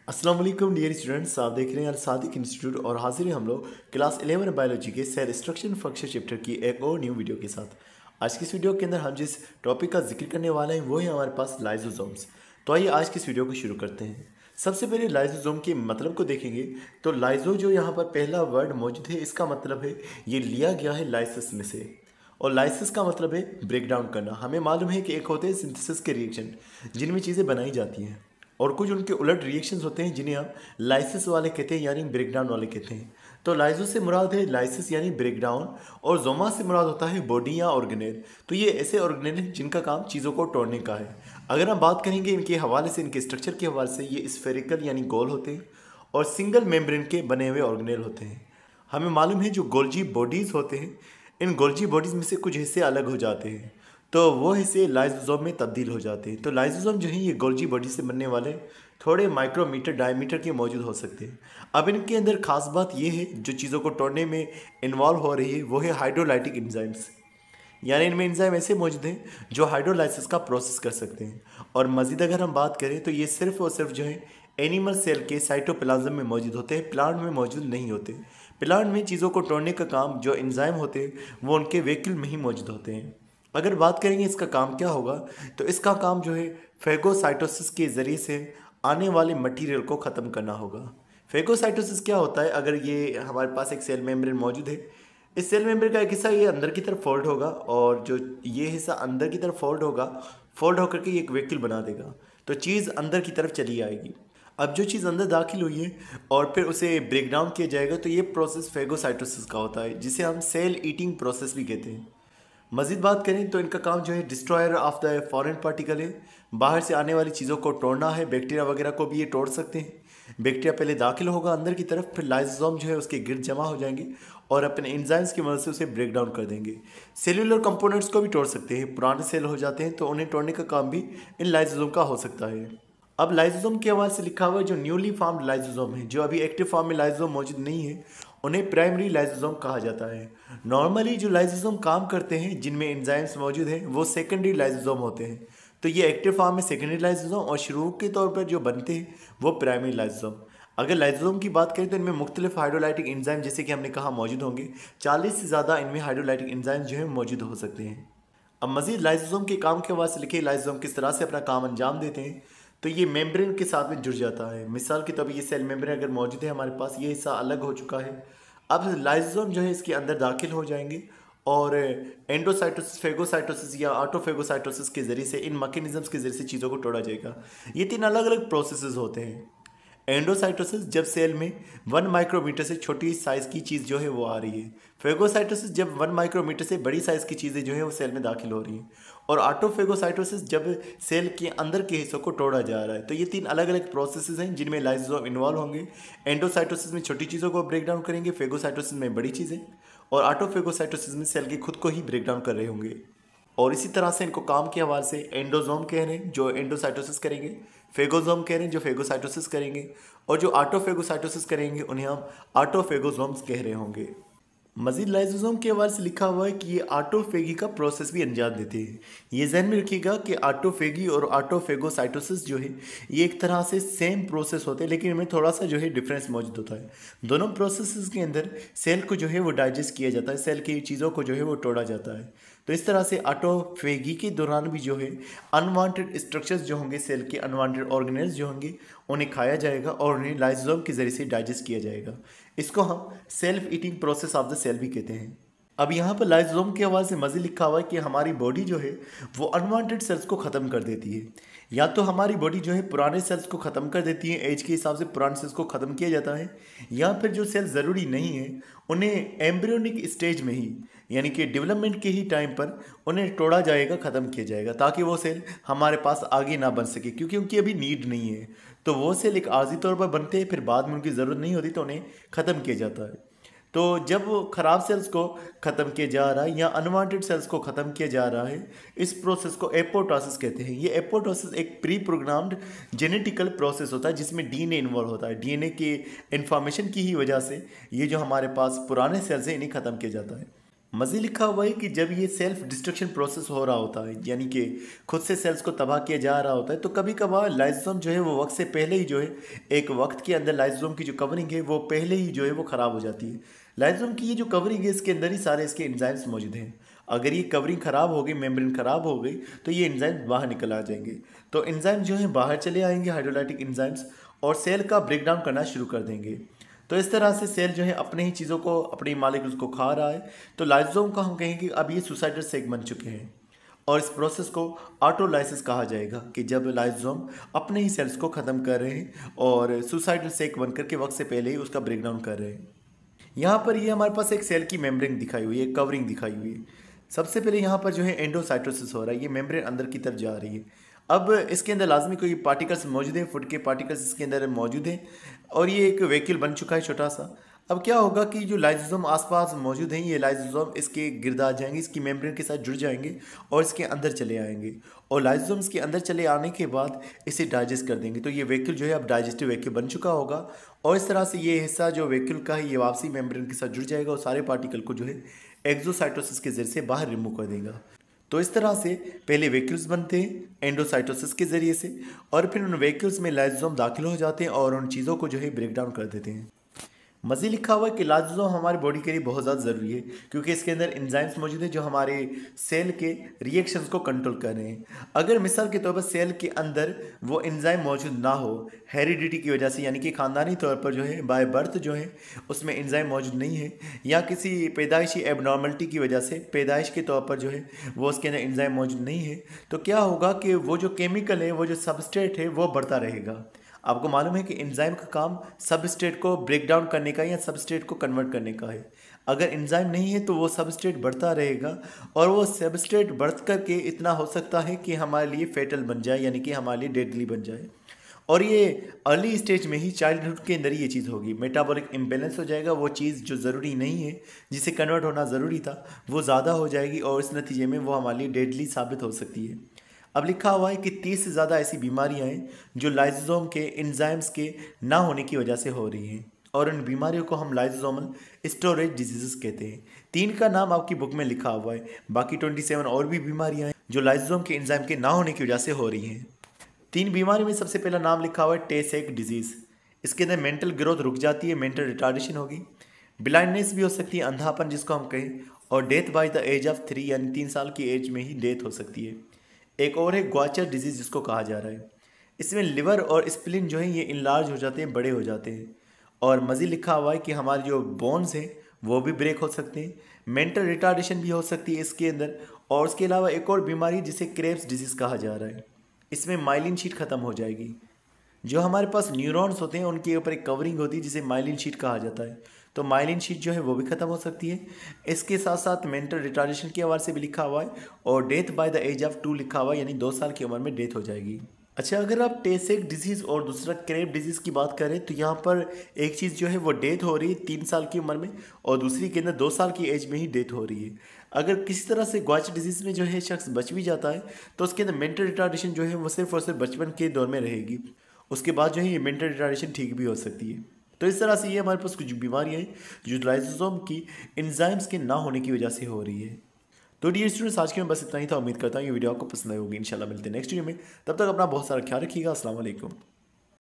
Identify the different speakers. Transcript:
Speaker 1: अस्सलाम वालेकुम dear students, आप देख रहे हैं अल सादिक इंस्टीट्यूट और हाजिर हैं हम लोग क्लास 11 बायोलॉजी के सेल स्ट्रक्चर फंक्शन चैप्टर की एक और न्यू वीडियो के साथ। आज की इस वीडियो के अंदर हम जिस टॉपिक का जिक्र करने वाले हैं वो है हमारे पास लाइजोसोम्स। तो आइए आज की इस वीडियो को शुरू करते हैं। सबसे पहले लाइजोसोम के मतलब को देखेंगे तो लाइजो जो यहाँ पर पहला वर्ड मौजूद है, इसका मतलब है ये लिया गया है लाइसिस में से, और लाइसिस का मतलब है ब्रेक डाउन करना। हमें मालूम है कि एक होते हैं सिंथेसिस के रिएक्शन जिनमें चीज़ें बनाई जाती हैं, और कुछ उनके उलट रिएक्शंस होते हैं जिन्हें हम लाइसिस वाले कहते हैं यानी ब्रेकडाउन वाले कहते हैं। तो लाइजो से मुराद है लाइसिस यानी ब्रेकडाउन, और जोमा से मुराद होता है बॉडी या ऑर्गेनेल। तो ये ऐसे ऑर्गेनेल हैं जिनका काम चीज़ों को तोड़ने का है। अगर हम बात करेंगे इनके हवाले से, इनके स्ट्रक्चर के हवाले से, ये स्फेरिकल यानी गोल होते हैं और सिंगल मेम्ब्रेन के बने हुए ऑर्गेनेल होते हैं। हमें मालूम है जो गोल्जी बॉडीज़ होते हैं, इन गोल्जी बॉडीज़ में से कुछ हिस्से अलग हो जाते हैं तो वो हिस्से लाइसोसोम में तब्दील हो जाते हैं। तो लाइसोसोम जो है ये गोल्जी बॉडी से बनने वाले थोड़े माइक्रोमीटर डायमीटर के मौजूद हो सकते हैं। अब इनके अंदर खास बात ये है जो चीज़ों को तोड़ने में इन्वॉल्व हो रही है वो है हाइड्रोलाइटिक एंजाइम्स, यानी इनमें एंजाइम ऐसे मौजूद हैं जो हाइड्रोलाइसिस का प्रोसेस कर सकते हैं। और मज़ीद अगर हम बात करें तो ये सिर्फ और सिर्फ जो है एनिमल सेल के साइटोप्लाज्म में मौजूद होते हैं, प्लांट में मौजूद नहीं होते। प्लांट में चीज़ों को तोड़ने का काम जो एंजाइम होते हैं वो उनके वेहिकल में ही मौजूद होते हैं। अगर बात करेंगे इसका काम क्या होगा तो इसका काम जो है फेगोसाइटोसिस के ज़रिए से आने वाले मटेरियल को ख़त्म करना होगा। फेगोसाइटोसिस क्या होता है? अगर ये हमारे पास एक सेल मेम्ब्रेन मौजूद है, इस सेल मेम्ब्रेन का एक हिस्सा ये अंदर की तरफ फोल्ड होगा और जो ये हिस्सा अंदर की तरफ फोल्ड होगा, फोल्ड होकर के ये एक वेहिकल बना देगा, तो चीज़ अंदर की तरफ चली आएगी। अब जो चीज़ अंदर दाखिल हुई है और फिर उसे ब्रेक डाउन किया जाएगा, तो ये प्रोसेस फेगोसाइटोसिस का होता है, जिसे हम सेल ईटिंग प्रोसेस भी कहते हैं। मज़ीद बात करें तो इनका काम जो है destroyer of the foreign particle है, बाहर से आने वाली चीज़ों को तोड़ना है। बैक्टीरिया वगैरह को भी ये तोड़ सकते हैं। बैक्टीरिया पहले दाखिल होगा अंदर की तरफ, फिर लाइसोसोम जो है उसके गिर्द जमा हो जाएंगे और अपने एंजाइम्स की मदद से उसे ब्रेक डाउन कर देंगे। सेल्यूलर कंपोनेंट्स को भी तोड़ सकते हैं। पुराने सेल हो जाते हैं तो उन्हें तोड़ने का काम भी इन लाइसोसोम का हो सकता है। अब लाइसोसोम के हवाले से लिखा हुआ है जो न्यूली फॉर्म्ड लाइसोसोम है, जो अभी एक्टिव फॉर्म में लाइसोसोम मौजूद नहीं है, उन्हें प्राइमरी लाइसोसोम कहा जाता है। नॉर्मली जो लाइसोसोम काम करते हैं जिनमें एंजाइम्स मौजूद हैं वो सेकेंडरी लाइसोसोम होते हैं। तो ये एक्टिव फॉर्म में सेकेंडरी लाइसोसोम और शुरू के तौर पर जो बनते हैं वो प्राइमरी लाइसोसोम। अगर लाइसोसोम की बात करें तो इनमें मुख्तलिफ हाइड्रोलाइटिक एंजाइम जैसे कि हमने कहा मौजूद होंगे। 40 से ज़्यादा इनमें हाइड्रोलाइटिक एंजाइम जो है मौजूद हो सकते हैं। अब मज़ीद लाइसोसोम के काम के हवाले से लिखे लाइसोसोम किस तरह से अपना काम अंजाम देते हैं, तो ये मेम्ब्रेन के साथ में जुड़ जाता है। मिसाल के तौर पर ये सेल मेम्ब्रेन अगर मौजूद है हमारे पास, ये हिस्सा अलग हो चुका है। अब लाइसोसोम जो है इसके अंदर दाखिल हो जाएंगे और एंडोसाइटोसिस, फेगोसाइटोसिस या ऑटोफेगोसाइटोसिस के ज़रिए से, इन मैकेनिज्म्स के ज़रिए से चीज़ों को तोड़ा जाएगा। ये 3 अलग अलग प्रोसेसेस होते हैं। एंडोसाइटोसिस जब सेल में 1 माइक्रोमीटर से छोटी साइज़ की चीज़ जो है वो आ रही है। फेगोसाइटोसिस जब 1 माइक्रोमीटर से बड़ी साइज़ की चीज़ें जो है वो सेल में दाखिल हो रही हैं। और ऑटोफेगोसाइटोसिस जब सेल के अंदर के हिस्सों को तोड़ा जा रहा है। तो ये 3 अलग अलग प्रोसेसेस हैं जिनमें लाइसोसोम इन्वॉल्व होंगे। एंडोसाइटोसिस में छोटी चीज़ों को ब्रेक डाउन करेंगे, फेगोसाइटोसिस में बड़ी चीज़ें, और ऑटोफेगोसाइटोसिस में सेल के खुद को ही ब्रेक डाउन कर रहे होंगे। और इसी तरह से इनको काम के हवाले से एंडोसोम कह रहे हैं जो एंडोसाइटोसिस करेंगे, फेगोसोम कह रहे हैं जो फेगोसाइटोसिस करेंगे, और जो ऑटोफेगोसाइटोसिस करेंगे उन्हें हम ऑटोफेगोसोम्स कह रहे होंगे। मजीद लाइसोसोम के हवाले से लिखा हुआ है कि ये ऑटोफेगी का प्रोसेस भी अंजाम देते हैं। ये जहन में रखिएगा कि ऑटोफेगी और ऑटोफेगोसाइटोसिस जो है ये एक तरह से सेम प्रोसेस होते हैं, लेकिन इनमें थोड़ा सा जो है डिफरेंस मौजूद होता है। दोनों प्रोसेसेस के अंदर सेल को जो है वो डाइजेस्ट किया जाता है, सेल की चीज़ों को जो है वो तोड़ा जाता है। तो इस तरह से ऑटोफेगी के दौरान भी जो है अनवांटेड स्ट्रक्चर्स जो होंगे, सेल के अनवांटेड ऑर्गेनेल्स जो होंगे, उन्हें खाया जाएगा और उन्हें लाइसोसोम के ज़रिए से डाइजेस्ट किया जाएगा। इसको हम self eating process of the cell भी कहते हैं। अब यहाँ पर लाइसोसोम के हवाले से मज़ीद लिखा हुआ है कि हमारी बॉडी जो है वो अनवांटेड सेल्स को ख़त्म कर देती है। या तो हमारी बॉडी जो है पुराने सेल्स को ख़त्म कर देती है, एज के हिसाब से पुराने सेल्स को ख़त्म किया जाता है, या फिर जो सेल्स ज़रूरी नहीं है उन्हें एम्ब्रियोनिक स्टेज में ही, यानी कि डेवलपमेंट के ही टाइम पर उन्हें तोड़ा जाएगा, ख़त्म किया जाएगा, ताकि वो सेल हमारे पास आगे ना बन सके, क्योंकि उनकी अभी नीड नहीं है। तो वो सेल एक आर्जी तौर पर बनते हैं, फिर बाद में उनकी ज़रूरत नहीं होती तो उन्हें ख़त्म किया जाता है। तो जब ख़राब सेल्स को ख़त्म किया जा रहा है या अनवांटेड सेल्स को ख़त्म किया जा रहा है, इस प्रोसेस को एपोटोसिस कहते हैं। ये एपोटोसिस एक प्री प्रोग्राम्ड जेनेटिकल प्रोसेस होता है जिसमें डीएनए इन्वॉल्व होता है। डीएनए के इन्फॉर्मेशन की ही वजह से ये जो हमारे पास पुराने सेल्स हैं इन्हें ख़त्म किया जाता है। मज़ीद लिखा हुआ है कि जब ये सेल्फ डिस्ट्रक्शन प्रोसेस हो रहा होता है, यानी कि खुद से सेल्स को तबाह किया जा रहा होता है, तो कभी कभार लाइसोसोम जो है वो वक्त से पहले ही जो है एक वक्त के अंदर लाइसोसोम की जो कवरिंग है वो पहले ही जो है वो ख़राब हो जाती है। लाइसोसोम की ये जो कवरिंग है इसके अंदर ही सारे इसके एंजाइम्स मौजूद हैं। अगर ये कवरिंग ख़राब हो गई, मेम्ब्रेन ख़राब हो गई, तो ये एंजाइम्स बाहर निकल आ जाएंगे। तो एंजाइम जो है बाहर चले आएंगे, हाइड्रोलाइटिक एंजाइम्स, और सेल का ब्रेक डाउन करना शुरू कर देंगे। तो इस तरह से सेल जो है अपने ही चीज़ों को, अपनी मालिक्यूल्स को खा रहा है। तो लाइसोसोम का हम कहेंगे अब ये सुसाइडल सेक बन चुके हैं, और इस प्रोसेस को ऑटोलाइसिस कहा जाएगा कि जब लाइसोसोम अपने ही सेल्स को ख़त्म कर रहे हैं और सुसाइडल सेक बनकर के वक्त से पहले ही उसका ब्रेक डाउन कर रहे हैं। यहाँ पर ये हमारे पास एक सेल की मेम्ब्रेन दिखाई हुई है, एक कवरिंग दिखाई हुई है। सबसे पहले यहाँ पर जो है एंडोसाइटोसिस हो रहा है, ये मेम्ब्रेन अंदर की तरफ जा रही है। अब इसके अंदर लाजमी कोई पार्टिकल्स मौजूद हैं, फूड के पार्टिकल्स इसके अंदर मौजूद हैं, और ये एक वहीकल बन चुका है छोटा सा। अब क्या होगा कि जो लाइसोसोम आसपास मौजूद हैं, ये लाइसोसोम इसके गिर्द आ जाएंगे, इसकी मेम्ब्रेन के साथ जुड़ जाएंगे और इसके अंदर चले आएंगे, और लाइसोसोम इसके अंदर चले आने के बाद इसे डाइजेस्ट कर देंगे। तो ये वहीकल जो है अब डाइजेस्टिव वहीकल बन चुका होगा, और इस तरह से ये हिस्सा जो वहीकल का है ये वापसी मेम्ब्रेन के साथ जुड़ जाएगा और सारे पार्टिकल को जो है एक्सोसाइटोसिस के जरिए से बाहर रिमूव कर देगा। तो इस तरह से पहले वेहिकल्स बनते हैं एंडोसाइटोसिस के जरिए से, और फिर उन वेहिकल्स में लाइसोसोम दाखिल हो जाते हैं और उन चीज़ों को जो है ब्रेक डाउन कर देते हैं। मज़ीद लिखा हुआ है कि लाइसोसोम हमारी बॉडी के लिए बहुत ज़्यादा ज़रूरी है, क्योंकि इसके अंदर एंजाइम्स मौजूद हैं जो हमारे सेल के रिएक्शंस को कंट्रोल कर रहे हैं। अगर मिसाल के तौर पर सेल के अंदर वो एंजाइम मौजूद ना हो, हेरिडिटी की वजह से, यानी कि ख़ानदानी तौर पर जो है बाय बर्थ जो है उसमें एंजाइम मौजूद नहीं है, या किसी पैदाइशी एबनॉर्मलिटी की वजह से पैदाइश के तौर पर जो है वो उसके अंदर एंजाइम मौजूद नहीं है, तो क्या होगा कि वो जो केमिकल है, वो जो सबस्ट्रेट है वो बढ़ता रहेगा। आपको मालूम है कि एंजाइम का काम सबस्ट्रेट को ब्रेक डाउन करने का या सबस्ट्रेट को कन्वर्ट करने का है। अगर एंजाइम नहीं है तो वो सबस्ट्रेट बढ़ता रहेगा, और वो सबस्ट्रेट बढ़ करके इतना हो सकता है कि हमारे लिए फेटल बन जाए, यानी कि हमारे लिए डेडली बन जाए। और ये अर्ली स्टेज में ही, चाइल्डहुड के अंदर ही ये चीज़ होगी, मेटाबॉलिक इम्बेलेंस हो जाएगा। वो चीज़ जो ज़रूरी नहीं है, जिसे कन्वर्ट होना ज़रूरी था, वो ज़्यादा हो जाएगी, और इस नतीजे में वो हमारे लिए डेडली साबित हो सकती है। अब लिखा हुआ है कि 30 से ज़्यादा ऐसी बीमारियां हैं जो लाइसोसोम के एंजाइम्स के ना होने की वजह से हो रही हैं, और इन बीमारियों को हम लाइसोसोमल स्टोरेज डिजीजेस कहते हैं। 3 का नाम आपकी बुक में लिखा हुआ है, बाकी 27 और भी बीमारियां हैं जो लाइसोसोम के एंजाइम के ना होने की वजह से हो रही हैं। 3 बीमारी में सबसे पहला नाम लिखा हुआ है टे सेक डिजीज़। इसके अंदर मेंटल ग्रोथ रुक जाती है, मेंटल रिटार्डेशन होगी, ब्लाइंडनेस भी हो सकती है, अंधापन जिसको हम कहें, और death by the age of 3, यानी 3 साल की एज में ही डेथ हो सकती है। एक और है ग्वाचर डिजीज़ जिसको कहा जा रहा है। इसमें लिवर और स्प्लिन जो है ये इनलार्ज हो जाते हैं, बड़े हो जाते हैं, और मज़ीद लिखा हुआ है कि हमारे जो बोन्स हैं वो भी ब्रेक हो सकते हैं, मेंटल रिटार्डेशन भी हो सकती है इसके अंदर, और उसके अलावा एक और बीमारी जिसे क्रेब्स डिजीज़ कहा जा रहा है। इसमें माइलिन शीट ख़त्म हो जाएगी। जो हमारे पास न्यूरॉन्स होते हैं उनके ऊपर एक कवरिंग होती है जिसे माइलिन शीट कहा जाता है, तो माइलिन शीट जो है वो भी ख़त्म हो सकती है। इसके साथ साथ मेंटल रिटार्डेशन के हवाले से भी लिखा हुआ है, और death by the age of 2 लिखा हुआ है, यानी 2 साल की उम्र में डेथ हो जाएगी। अच्छा, अगर आप टे सेक डिजीज़ और दूसरा क्रेब डिजीज़ की बात करें तो यहाँ पर एक चीज़ जो है वो डेथ हो रही है 3 साल की उम्र में, और दूसरी के अंदर 2 साल की एज में ही डेथ हो रही है। अगर किसी तरह से ग्वाच डिजीज़ में जो है शख्स बच भी जाता है तो उसके अंदर मेंटल रिटार्डेशन जो है वो सिर्फ और सिर्फ बचपन के दौर में रहेगी, उसके बाद जो है ये मेंटल रिटार्डेशन ठीक भी हो सकती है। तो इस तरह से ये हमारे पास कुछ बीमारियाँ हैं जो लाइसोसोम की एंजाइम्स के ना होने की वजह से हो रही है। तो डियर स्टूडेंट्स, आज के में बस इतना ही था। उम्मीद करता हूँ ये वीडियो आपको पसंद आई होगी। इंशाल्लाह मिलते हैं नेक्स्ट वीडियो में, तब तक अपना बहुत सारा ख्याल रखिएगा। अस्सलाम वालेकुम।